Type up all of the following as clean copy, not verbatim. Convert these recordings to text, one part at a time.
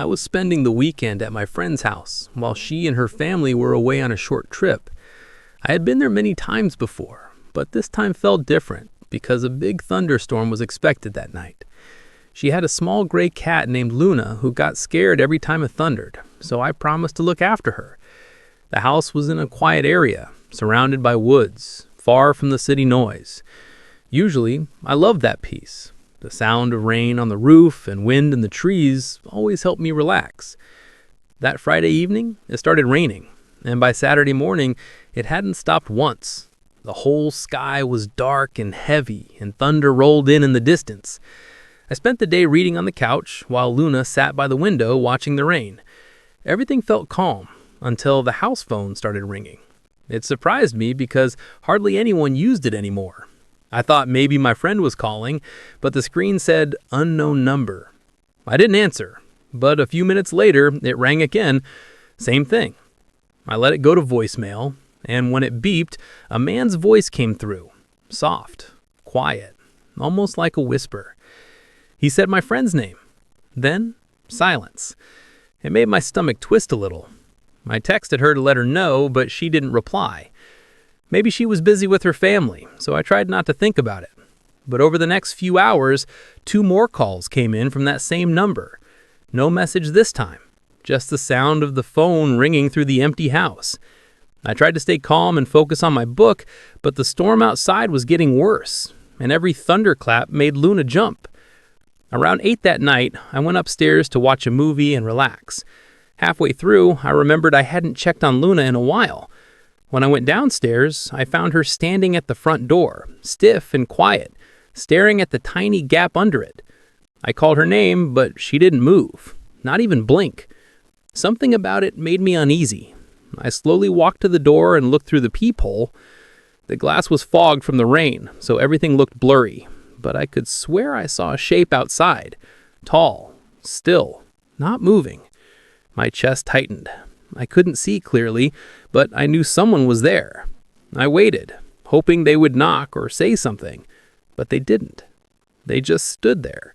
I was spending the weekend at my friend's house while she and her family were away on a short trip. I had been there many times before, but this time felt different because a big thunderstorm was expected that night. She had a small gray cat named Luna who got scared every time it thundered, so I promised to look after her. The house was in a quiet area, surrounded by woods, far from the city noise. Usually, I loved that peace. The sound of rain on the roof and wind in the trees always helped me relax. That Friday evening, it started raining, and by Saturday morning, it hadn't stopped once. The whole sky was dark and heavy, and thunder rolled in the distance. I spent the day reading on the couch while Luna sat by the window watching the rain. Everything felt calm until the house phone started ringing. It surprised me because hardly anyone used it anymore. I thought maybe my friend was calling, but the screen said unknown number. I didn't answer, but a few minutes later, it rang again. Same thing. I let it go to voicemail, and when it beeped, a man's voice came through. Soft, quiet, almost like a whisper. He said my friend's name. Then, silence. It made my stomach twist a little. I texted her to let her know, but she didn't reply. Maybe she was busy with her family, so I tried not to think about it. But over the next few hours, 2 more calls came in from that same number. No message this time, just the sound of the phone ringing through the empty house. I tried to stay calm and focus on my book, but the storm outside was getting worse, and every thunderclap made Luna jump. Around 8 that night, I went upstairs to watch a movie and relax. Halfway through, I remembered I hadn't checked on Luna in a while. When I went downstairs, I found her standing at the front door, stiff and quiet, staring at the tiny gap under it. I called her name, but she didn't move, not even blink. Something about it made me uneasy. I slowly walked to the door and looked through the peephole. The glass was fogged from the rain, so everything looked blurry, but I could swear I saw a shape outside, tall, still, not moving. My chest tightened. I couldn't see clearly, but I knew someone was there. I waited, hoping they would knock or say something, but they didn't. They just stood there.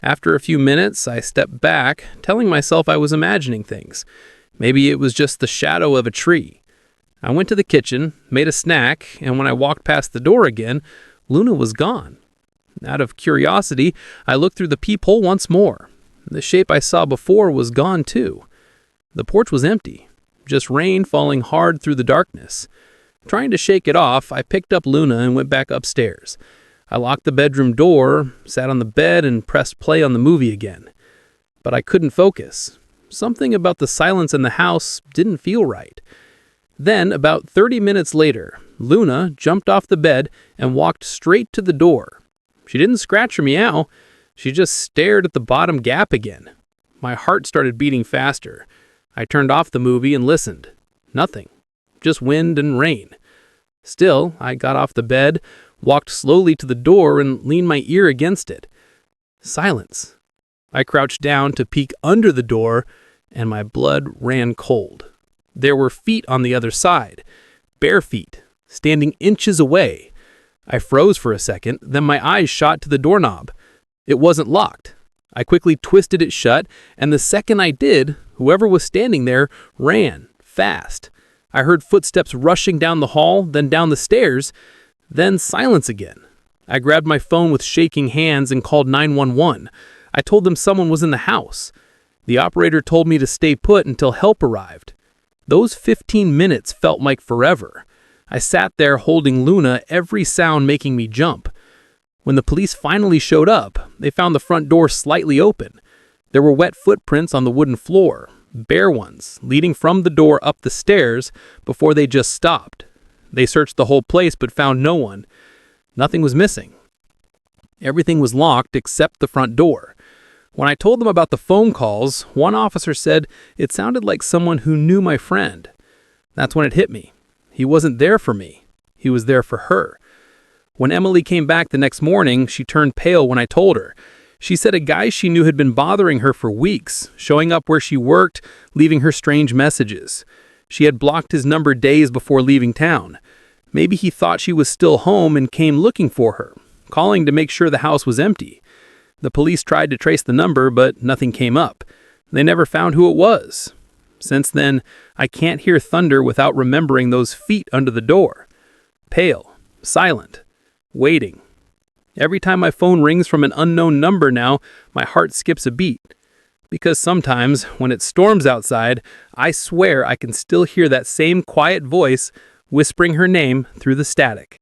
After a few minutes, I stepped back, telling myself I was imagining things. Maybe it was just the shadow of a tree. I went to the kitchen, made a snack, and when I walked past the door again, Luna was gone. Out of curiosity, I looked through the peephole once more. The shape I saw before was gone too. The porch was empty, just rain falling hard through the darkness. Trying to shake it off, I picked up Luna and went back upstairs. I locked the bedroom door, sat on the bed, and pressed play on the movie again. But I couldn't focus. Something about the silence in the house didn't feel right. Then, about 30 minutes later, Luna jumped off the bed and walked straight to the door. She didn't scratch or meow. She just stared at the bottom gap again. My heart started beating faster. I turned off the movie and listened. Nothing. Just wind and rain. Still, I got off the bed, walked slowly to the door, and leaned my ear against it. Silence. I crouched down to peek under the door, and my blood ran cold. There were feet on the other side. Bare feet, standing inches away. I froze for a second, then my eyes shot to the doorknob. It wasn't locked. I quickly twisted it shut, and the second I did, whoever was standing there ran, fast. I heard footsteps rushing down the hall, then down the stairs, then silence again. I grabbed my phone with shaking hands and called 911. I told them someone was in the house. The operator told me to stay put until help arrived. Those 15 minutes felt like forever. I sat there holding Luna, every sound making me jump. When the police finally showed up, they found the front door slightly open. There were wet footprints on the wooden floor, bare ones, leading from the door up the stairs before they just stopped. They searched the whole place but found no one. Nothing was missing. Everything was locked except the front door. When I told them about the phone calls, one officer said it sounded like someone who knew my friend. That's when it hit me. He wasn't there for me. He was there for her. When Emily came back the next morning, she turned pale when I told her. She said a guy she knew had been bothering her for weeks, showing up where she worked, leaving her strange messages. She had blocked his number days before leaving town. Maybe he thought she was still home and came looking for her, calling to make sure the house was empty. The police tried to trace the number, but nothing came up. They never found who it was. Since then, I can't hear thunder without remembering those feet under the door. Pale, silent, waiting. Every time my phone rings from an unknown number now, my heart skips a beat. Because sometimes, when it storms outside, I swear I can still hear that same quiet voice whispering her name through the static.